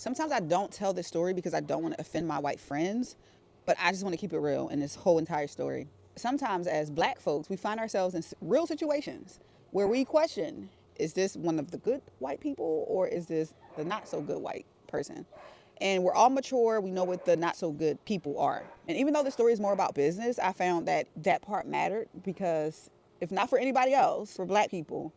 Sometimes I don't tell this story because I don't want to offend my white friends, but I just want to keep it real in this whole entire story. Sometimes as black folks, we find ourselves in real situations where we question, is this one of the good white people or is this the not so good white person? And we're all mature. We know what the not so good people are. And even though the story is more about business, I found that that part mattered because if not for anybody else, for black people,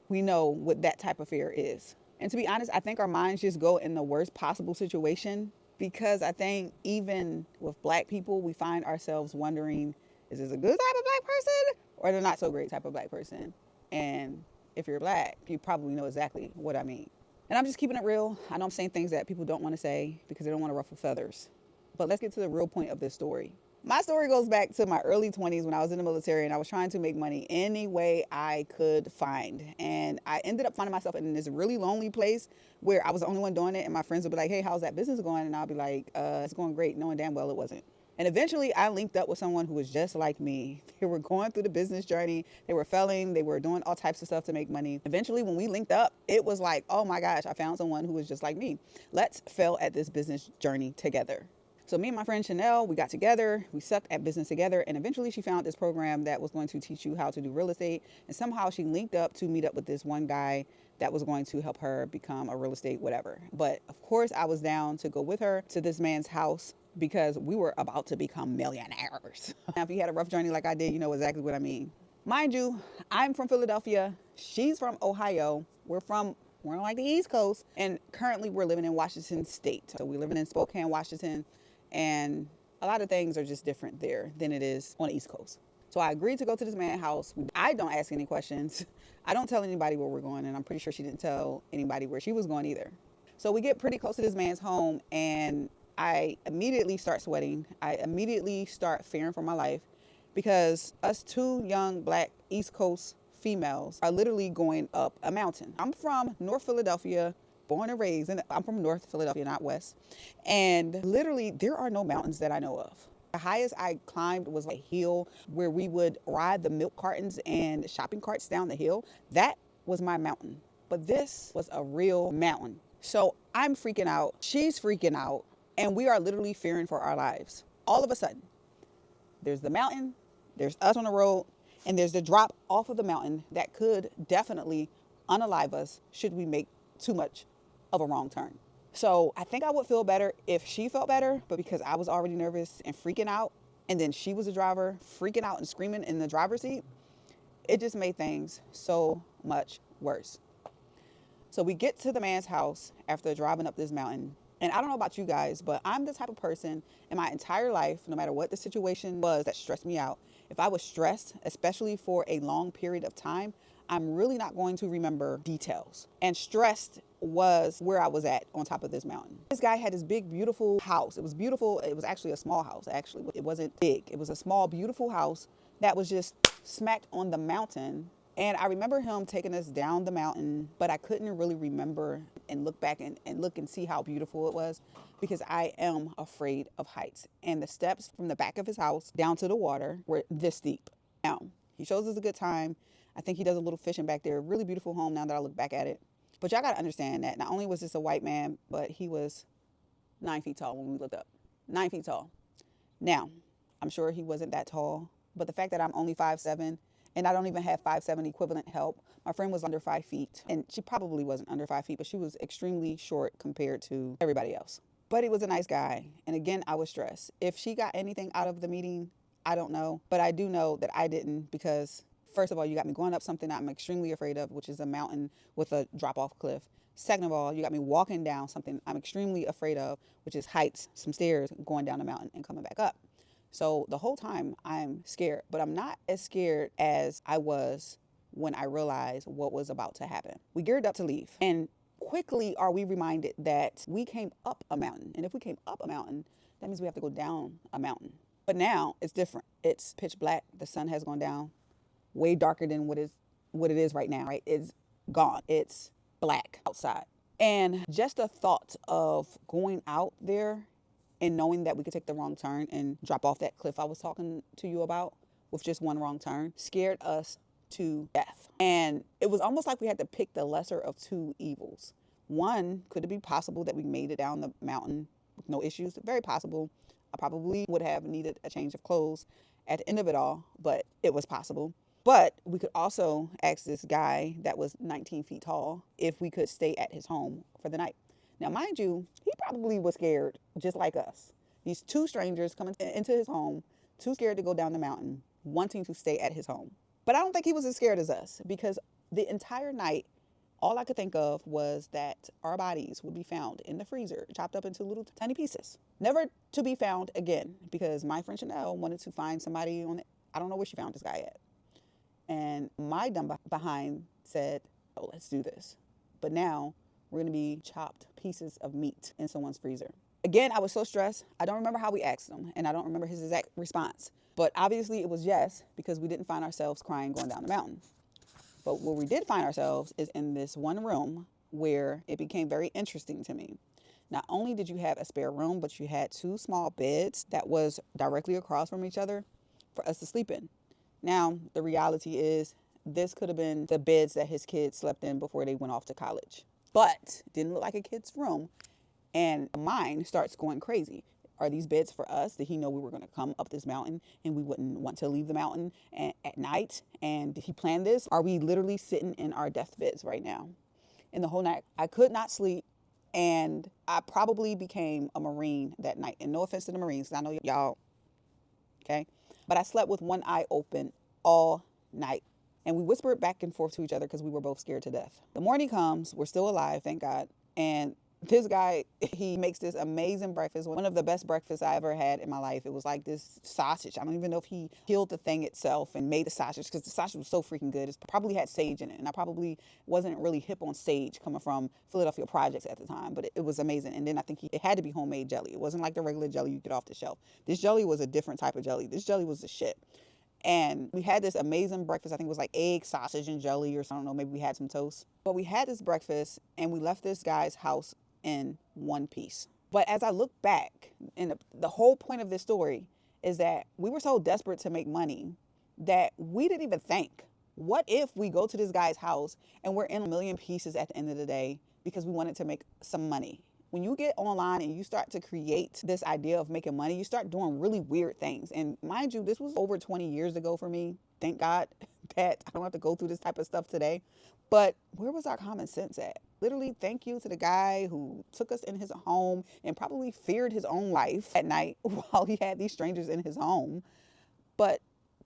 we know what that type of fear is. And to be honest, I think our minds just go in the worst possible situation because I think even with black people, we find ourselves wondering, is this a good type of black person or the not so great type of black person? And if you're black, you probably know exactly what I mean. And I'm just keeping it real. I know I'm saying things that people don't want to say because they don't want to ruffle feathers. But let's get to the real point of this story. My story goes back to my early 20s when I was in the military and I was trying to make money any way I could find. And I ended up finding myself in this really lonely place where I was the only one doing it. And my friends would be like, hey, how's that business going? And I'll be like, it's going great, knowing damn well it wasn't. And eventually I linked up with someone who was just like me. They were going through the business journey. They were failing. They were doing all types of stuff to make money. Eventually, when we linked up, it was like, oh my gosh, I found someone who was just like me. Let's fail at this business journey together. So me and my friend Chanel, we got together, we sucked at business together, and eventually she found this program that was going to teach you how to do real estate. And somehow she linked up to meet up with this one guy that was going to help her become a real estate whatever. But of course, I was down to go with her to this man's house because we were about to become millionaires. Now, if you had a rough journey like I did, you know exactly what I mean. Mind you, I'm from Philadelphia. She's from Ohio. We're on like the East Coast. And currently we're living in Washington State. So we're living in Spokane, Washington. And a lot of things are just different there than it is on the East Coast. So I agreed to go to this man's house. I don't ask any questions. I don't tell anybody where we're going. And I'm pretty sure she didn't tell anybody where she was going either. So we get pretty close to this man's home and I immediately start sweating. I immediately start fearing for my life because us two young black East Coast females are literally going up a mountain. I'm from North Philadelphia, born and raised, and I'm from North Philadelphia, not West. And literally, there are no mountains that I know of. The highest I climbed was a hill where we would ride the milk cartons and shopping carts down the hill. That was my mountain. But this was a real mountain. So I'm freaking out. She's freaking out. And we are literally fearing for our lives. All of a sudden, there's the mountain, there's us on the road, and there's the drop off of the mountain that could definitely unalive us should we make too much of a wrong turn. So I think I would feel better if she felt better, but because I was already nervous and freaking out, and then she was the driver freaking out and screaming in the driver's seat, it just made things so much worse. So we get to the man's house after driving up this mountain. And I don't know about you guys, but I'm the type of person in my entire life, no matter what the situation was that stressed me out, if I was stressed, especially for a long period of time, I'm really not going to remember details. And stressed was where I was at on top of this mountain. This guy had this big, beautiful house. It was beautiful. It was actually a small house, actually. It wasn't big. It was a small, beautiful house that was just smacked on the mountain. And I remember him taking us down the mountain, but I couldn't really remember and look back and look and see how beautiful it was because I am afraid of heights. And the steps from the back of his house down to the water were this steep. Now, he shows us a good time. I think he does a little fishing back there. Really beautiful home now that I look back at it. But y'all got to understand that not only was this a white man, but he was 9 feet tall when we looked up. 9 feet tall. Now, I'm sure he wasn't that tall, but the fact that I'm only 5'7", and I don't even have 5'7" equivalent help. My friend was under 5 feet, and she probably wasn't under 5 feet, but she was extremely short compared to everybody else. But he was a nice guy, and again, I was stressed. If she got anything out of the meeting, I don't know, but I do know that I didn't because, first of all, you got me going up something I'm extremely afraid of, which is a mountain with a drop-off cliff. Second of all, you got me walking down something I'm extremely afraid of, which is heights, some stairs, going down the mountain and coming back up. So the whole time I'm scared, but I'm not as scared as I was when I realized what was about to happen. We geared up to leave, and quickly are we reminded that we came up a mountain. And if we came up a mountain, that means we have to go down a mountain. But now it's different. It's pitch black. The sun has gone down, way darker than what it is right now, right? It's gone. It's black outside. And just the thought of going out there and knowing that we could take the wrong turn and drop off that cliff I was talking to you about with just one wrong turn scared us to death. And it was almost like we had to pick the lesser of two evils. One, could it be possible that we made it down the mountain with no issues? Very possible. I probably would have needed a change of clothes at the end of it all, but it was possible. But we could also ask this guy that was 19 feet tall if we could stay at his home for the night. Now, mind you, he probably was scared just like us. These two strangers coming into his home, too scared to go down the mountain, wanting to stay at his home. But I don't think he was as scared as us, because the entire night, all I could think of was that our bodies would be found in the freezer, chopped up into little tiny pieces, never to be found again, because my friend Chanel wanted to find somebody on it. I don't know where she found this guy at. And my dumb behind said, oh, let's do this. But now we're going to be chopped pieces of meat in someone's freezer. Again, I was so stressed. I don't remember how we asked him, and I don't remember his exact response. But obviously it was yes, because we didn't find ourselves crying going down the mountain. But where we did find ourselves is in this one room where it became very interesting to me. Not only did you have a spare room, but you had two small beds that was directly across from each other for us to sleep in. Now, the reality is this could have been the beds that his kids slept in before they went off to college. But it didn't look like a kid's room. And mine starts going crazy. Are these beds for us? Did he know we were going to come up this mountain and we wouldn't want to leave the mountain at night? And did he plan this? Are we literally sitting in our deathbeds right now? And the whole night, I could not sleep. And I probably became a Marine that night. And no offense to the Marines, because I know y'all, okay? But I slept with one eye open all night. And we whispered back and forth to each other because we were both scared to death. The morning comes, we're still alive, thank God. And this guy, he makes this amazing breakfast, one of the best breakfasts I ever had in my life. It was like this sausage. I don't even know if he killed the thing itself and made the sausage, because the sausage was so freaking good. It probably had sage in it, and I probably wasn't really hip on sage coming from Philadelphia Projects at the time, but it was amazing. And then I think it had to be homemade jelly. It wasn't like the regular jelly you get off the shelf. This jelly was a different type of jelly. This jelly was the shit. And we had this amazing breakfast. I think it was like egg, sausage, and jelly, or something. I don't know, maybe we had some toast. But we had this breakfast, and we left this guy's house in one piece. But as I look back, and the whole point of this story is that we were so desperate to make money that we didn't even think, what if we go to this guy's house and we're in a million pieces at the end of the day because we wanted to make some money? When you get online and you start to create this idea of making money, you start doing really weird things. And mind you, this was over 20 years ago for me. Thank God that I don't have to go through this type of stuff today. But where was our common sense at? Literally, thank you to the guy who took us in his home and probably feared his own life at night while he had these strangers in his home. But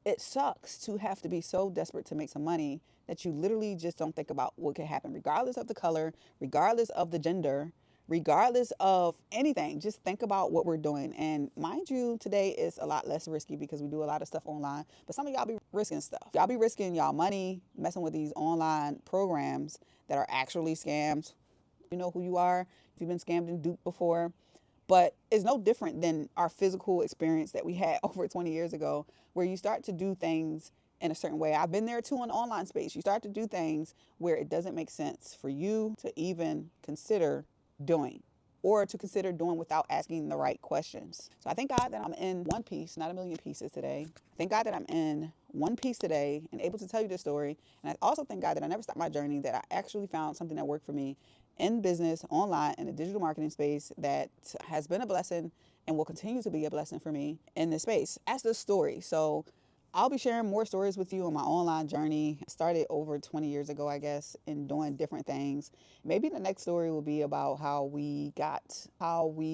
it sucks to have to be so desperate to make some money that you literally just don't think about what could happen, regardless of the color, regardless of the gender, regardless of anything. Just think about what we're doing. And mind you, today is a lot less risky because we do a lot of stuff online. But some of y'all be risking stuff. Y'all be risking y'all money, messing with these online programs that are actually scams. You know who you are if you've been scammed and duped before. But it's no different than our physical experience that we had over 20 years ago, where you start to do things in a certain way. I've been there too in the online space. You start to do things where it doesn't make sense for you to even consider doing, or to consider doing without asking the right questions. So I thank God that I'm in one piece, not a million pieces today. Thank God that I'm in one piece today and able to tell you this story. And I also thank God that I never stopped my journey, that I actually found something that worked for me in business, online, in the digital marketing space that has been a blessing and will continue to be a blessing for me in this space. That's the story. So I'll be sharing more stories with you on my online journey. I started over 20 years ago, I guess, in doing different things. Maybe the next story will be about how we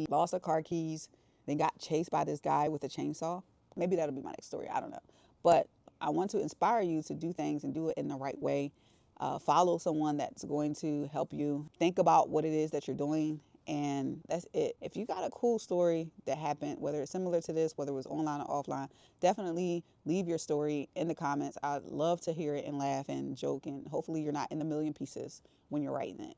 lost our car keys, then got chased by this guy with a chainsaw. Maybe that'll be my next story. I don't know. But I want to inspire you to do things and do it in the right way. Follow someone that's going to help you. Think about what it is that you're doing. And that's it. If you got a cool story that happened, whether it's similar to this, whether it was online or offline, definitely leave your story in the comments. I'd love to hear it and laugh and joke. And hopefully you're not in a million pieces when you're writing it.